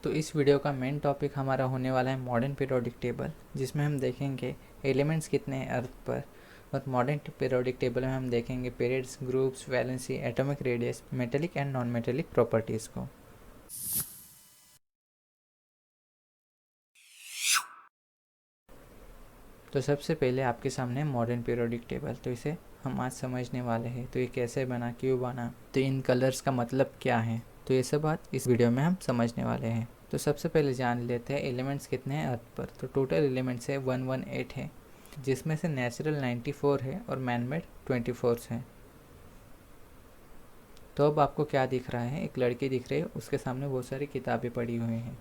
तो इस वीडियो का मेन टॉपिक हमारा होने वाला है मॉडर्न पीरियोडिक टेबल, जिसमें हम देखेंगे एलिमेंट्स कितने हैं अर्थ पर। और मॉडर्न पीरियोडिक टेबल में हम देखेंगे periods, groups, valency, atomic radius, metallic and non metallic properties को। तो सबसे पहले आपके सामने मॉडर्न पीरियोडिक टेबल, तो इसे हम आज समझने वाले हैं। तो ये कैसे बना, क्यों बना, तो इन कलर्स का मतलब क्या है, तो ये सब बात इस वीडियो में हम समझने वाले हैं। तो सबसे पहले जान लेते हैं एलिमेंट्स कितने हैं अर्थ पर। तो टोटल एलिमेंट्स है 118 है, जिसमें से नेचुरल 94 है और मैनमेड 24 है। तो अब आपको क्या दिख रहा है, एक लड़की दिख रही है, उसके सामने बहुत सारी किताबें पड़ी हुई हैं।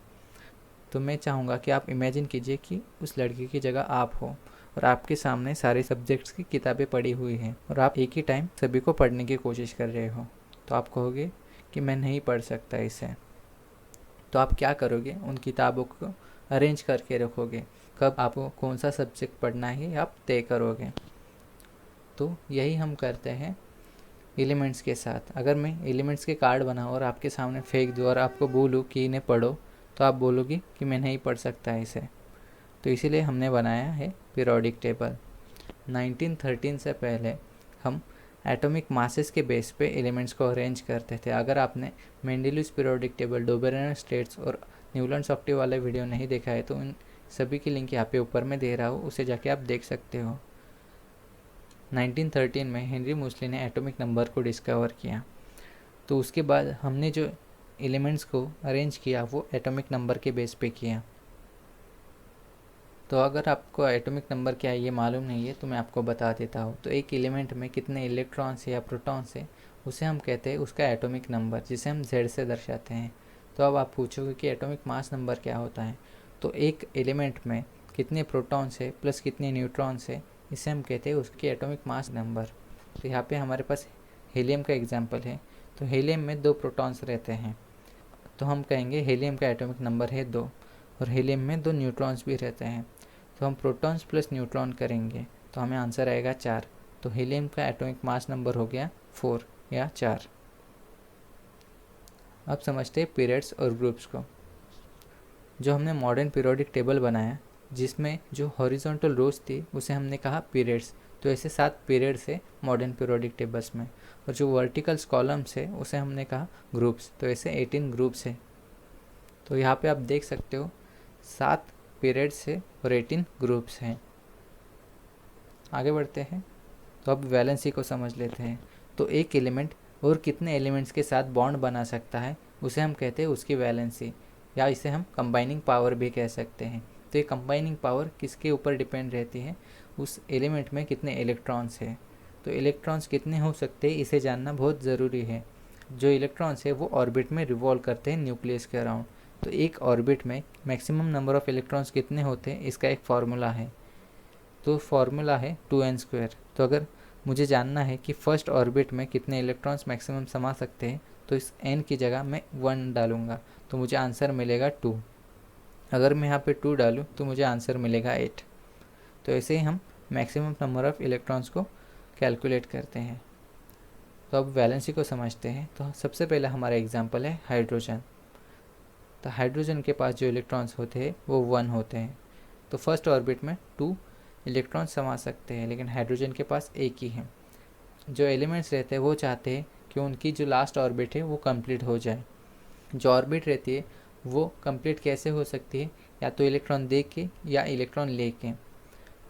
तो मैं चाहूँगा कि आप इमेजिन कीजिए कि उस लड़की की जगह आप हो और आपके सामने सारे सब्जेक्ट्स की किताबें पड़ी हुई हैं और आप एक ही टाइम सभी को पढ़ने की कोशिश कर रहे हो। तो आप कहोगे कि मैं नहीं पढ़ सकता इसे। तो आप क्या करोगे, उन किताबों को अरेंज करके रखोगे, कब आपको कौन सा सब्जेक्ट पढ़ना है आप तय करोगे। तो यही हम करते हैं एलिमेंट्स के साथ। अगर मैं एलिमेंट्स के कार्ड बनाऊँ और आपके सामने फेंक दूँ और आपको बोलूँ कि इन्हें पढ़ो, तो आप बोलोगे कि मैं नहीं पढ़ सकता इसे। तो इसीलिए हमने बनाया है पीरियोडिक टेबल। 1913 से पहले हम एटॉमिक मासेस के बेस पे एलिमेंट्स को अरेंज करते थे। अगर आपने मेंडेलियस पीरियोडिक टेबल, डोबेरेनर स्टेट्स और न्यूलैंड्स ऑक्टेव वाला वीडियो नहीं देखा है तो इन सभी की लिंक यहाँ पे ऊपर में दे रहा हूँ, उसे जाके आप देख सकते हो। 1913 में हेनरी मूसली ने एटॉमिक नंबर को डिस्कवर किया। तो उसके बाद हमने जो एलिमेंट्स को अरेंज किया वो एटॉमिक नंबर के बेस पे किया। तो अगर आपको एटॉमिक नंबर क्या है ये मालूम नहीं है तो मैं आपको बता देता हूँ। तो एक एलिमेंट में कितने इलेक्ट्रॉन्स है या प्रोटॉन्स है उसे हम कहते हैं उसका एटॉमिक नंबर, जिसे हम Z से दर्शाते हैं। तो अब आप पूछोगे कि एटॉमिक मास नंबर क्या होता है। तो एक एलिमेंट में कितने प्रोटॉन्स है प्लस कितने न्यूट्रॉन्स है, इसे हम कहते हैं उसकी एटॉमिक मास नंबर। तो यहाँ पे हमारे पास हीलियम का एग्जाम्पल है। तो हीलियम में 2 प्रोटॉन्स रहते हैं, तो हम कहेंगे हीलियम का एटॉमिक नंबर है 2। और हीलियम में 2 न्यूट्रॉन्स भी रहते हैं, तो हम प्रोटॉन्स प्लस न्यूट्रॉन करेंगे तो हमें आंसर आएगा 4। तो हीलियम का एटॉमिक मास नंबर हो गया 4 या 4। अब समझते हैं पीरियड्स और ग्रुप्स को। जो हमने मॉडर्न पीरियोडिक टेबल बनाया, जिसमें जो हॉरिजॉन्टल रोज थी उसे हमने कहा पीरियड्स। तो ऐसे 7 पीरियड्स है मॉडर्न पीरियोडिक टेबल्स में। और जो वर्टिकल्स कॉलम्स है उसे हमने कहा ग्रुप्स। तो ऐसे 18 ग्रुप्स है। तो यहाँ पे आप देख सकते हो 7 पीरियड्स है और 18 ग्रुप्स हैं। आगे बढ़ते हैं। तो अब वैलेंसी को समझ लेते हैं। तो एक एलिमेंट और कितने एलिमेंट्स के साथ बॉन्ड बना सकता है उसे हम कहते हैं उसकी वैलेंसी, या इसे हम कंबाइनिंग पावर भी कह सकते हैं। तो ये कंबाइनिंग पावर किसके ऊपर डिपेंड रहती है, उस एलिमेंट में कितने इलेक्ट्रॉन्स है। तो इलेक्ट्रॉन्स कितने हो सकते हैं इसे जानना बहुत ज़रूरी है। जो इलेक्ट्रॉन्स है वो ऑर्बिट में रिवॉल्व करते हैं न्यूक्लियस के अराउंड। तो एक ऑर्बिट में मैक्सिमम नंबर ऑफ़ इलेक्ट्रॉन्स कितने होते हैं इसका एक फार्मूला है। तो फार्मूला है 2n²। तो अगर मुझे जानना है कि फर्स्ट ऑर्बिट में कितने इलेक्ट्रॉन्स मैक्सिमम समा सकते हैं, तो इस n की जगह मैं 1 डालूंगा तो मुझे आंसर मिलेगा 2। अगर मैं यहाँ पे 2 डालूँ तो मुझे आंसर मिलेगा 8। तो ऐसे ही हम मैक्सिमम नंबर ऑफ़ इलेक्ट्रॉन्स को कैलकुलेट करते हैं। तो अब वैलेंसी को समझते हैं। तो सबसे पहला हमारा एग्जाम्पल है हाइड्रोजन। तो हाइड्रोजन के पास जो इलेक्ट्रॉन्स होते हैं वो 1 होते हैं। तो फर्स्ट ऑर्बिट में 2 इलेक्ट्रॉन समा सकते हैं, लेकिन हाइड्रोजन के पास एक ही है। जो एलिमेंट्स रहते हैं वो चाहते हैं कि उनकी जो लास्ट ऑर्बिट है वो कंप्लीट हो जाए। जो ऑर्बिट रहती है वो कंप्लीट कैसे हो सकती है, या तो इलेक्ट्रॉन दे के या इलेक्ट्रॉन ले के।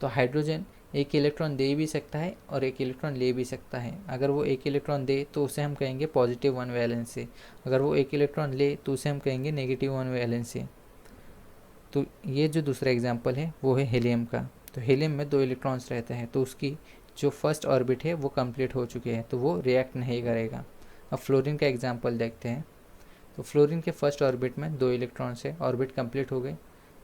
तो हाइड्रोजन एक इलेक्ट्रॉन दे भी सकता है और एक इलेक्ट्रॉन ले भी सकता है। अगर वो एक इलेक्ट्रॉन दे तो उसे हम कहेंगे +1 वैलेंसी। अगर वो एक इलेक्ट्रॉन ले तो उसे हम कहेंगे -1 वैलेंसी। तो ये जो दूसरा एग्जाम्पल है वो है हीलियम का। तो हीलियम में 2 इलेक्ट्रॉन्स रहते हैं, तो उसकी जो फर्स्ट ऑर्बिट है वो कंप्लीट हो चुकी है, तो वो रिएक्ट नहीं करेगा। अब फ्लोरीन का एग्जाम्पल देखते हैं। तो फ्लोरीन के फर्स्ट ऑर्बिट में 2 इलेक्ट्रॉन्स है, ऑर्बिट कंप्लीट हो गई।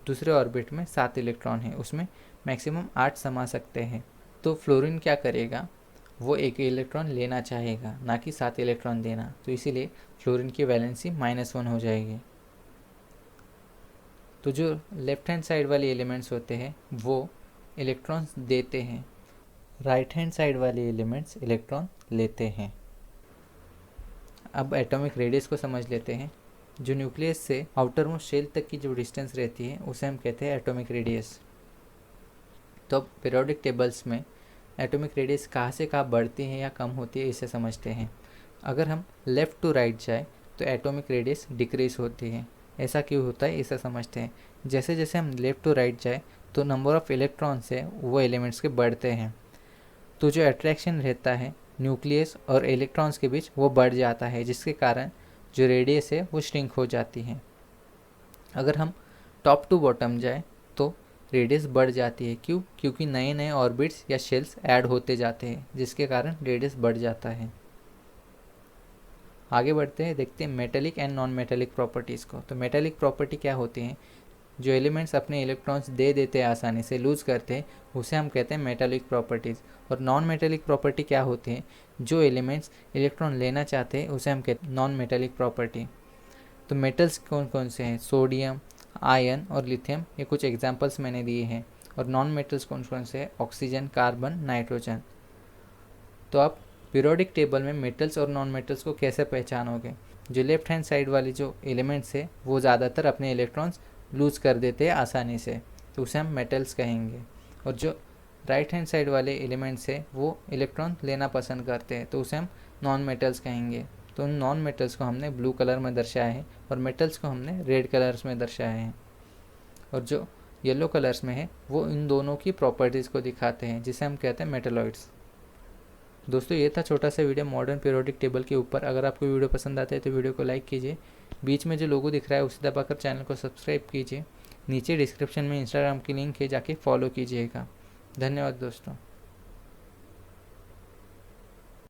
दूसरे ऑर्बिट में 7 इलेक्ट्रॉन है, उसमें मैक्सिमम 8 समा सकते हैं। तो फ्लोरीन क्या करेगा, वो एक इलेक्ट्रॉन लेना चाहेगा, ना कि 7 इलेक्ट्रॉन देना। तो इसीलिए फ्लोरीन की वैलेंसी -1 हो जाएगी। तो जो लेफ्ट हैंड साइड वाले एलिमेंट्स होते हैं वो इलेक्ट्रॉन्स देते हैं, राइट हैंड साइड वाले एलिमेंट्स इलेक्ट्रॉन लेते हैं। अब एटॉमिक रेडियस को समझ लेते हैं। जो न्यूक्लियस से आउटर मोस्ट शेल तक की जो डिस्टेंस रहती है उसे हम कहते हैं एटॉमिक रेडियस। तो अब पीरियोडिक टेबल्स में एटॉमिक रेडियस कहाँ से कहाँ बढ़ती है या कम होती है इसे समझते हैं। अगर हम लेफ़्ट टू राइट जाए तो एटॉमिक रेडियस डिक्रीज होती है। ऐसा क्यों होता है इसे समझते हैं। जैसे जैसे हम लेफ़्ट टू राइट जाए तो नंबर ऑफ़ इलेक्ट्रॉन्स है वो एलिमेंट्स के बढ़ते हैं, तो जो अट्रैक्शन रहता है न्यूक्लियस और इलेक्ट्रॉन्स के बीच वो बढ़ जाता है, जिसके कारण जो रेडियस है वो श्रिंक हो जाती है। अगर हम टॉप टू बॉटम जाए तो रेडियस बढ़ जाती है। क्यों? क्योंकि नए नए ऑर्बिट्स या शेल्स ऐड होते जाते हैं, जिसके कारण रेडियस बढ़ जाता है। आगे बढ़ते हैं, देखते हैं metallic and non metallic properties को। तो मेटेलिक प्रॉपर्टी क्या होती हैं? जो एलिमेंट्स अपने इलेक्ट्रॉन्स दे देते हैं, आसानी से लूज़ करते हैं, उसे हम कहते हैं मेटेलिक प्रॉपर्टीज़। और नॉन मेटेलिक प्रॉपर्टी क्या होती है? जो एलिमेंट्स इलेक्ट्रॉन लेना चाहते हैं उसे हम कहते हैं नॉन मेटेलिक प्रॉपर्टी। तो मेटल्स कौन कौन से हैं? सोडियम, आयरन और लिथियम, ये कुछ एग्जांपल्स मैंने दिए हैं। और नॉन मेटल्स कौन कौन से हैं? Oxygen, carbon, nitrogen. तो आप पीरियोडिक टेबल में मेटल्स और नॉन मेटल्स को कैसे पहचानोगे? जो लेफ्ट हैंड साइड वाले जो एलिमेंट्स है वो ज़्यादातर अपने इलेक्ट्रॉन्स लूज़ कर देते हैं आसानी से, तो उसे हम मेटल्स कहेंगे। और जो राइट हैंड साइड वाले एलिमेंट्स है वो इलेक्ट्रॉन लेना पसंद करते हैं, तो उसे हम नॉन मेटल्स कहेंगे। तो उन नॉन मेटल्स को हमने ब्लू कलर में दर्शाया है और मेटल्स को हमने रेड कलर्स में दर्शाया है। और जो येलो कलर्स में है वो इन दोनों की प्रॉपर्टीज़ को दिखाते हैं, जिसे हम कहते हैं मेटेलॉइड्स। दोस्तों ये था छोटा सा वीडियो मॉडर्न पीरियोडिक टेबल के ऊपर। अगर आपको वीडियो पसंद आता है तो वीडियो को लाइक कीजिए, बीच में जो लोगो दिख रहा है उसे दबाकर चैनल को सब्सक्राइब कीजिए। नीचे डिस्क्रिप्शन में इंस्टाग्राम की लिंक है, जाके फॉलो कीजिएगा। धन्यवाद दोस्तों।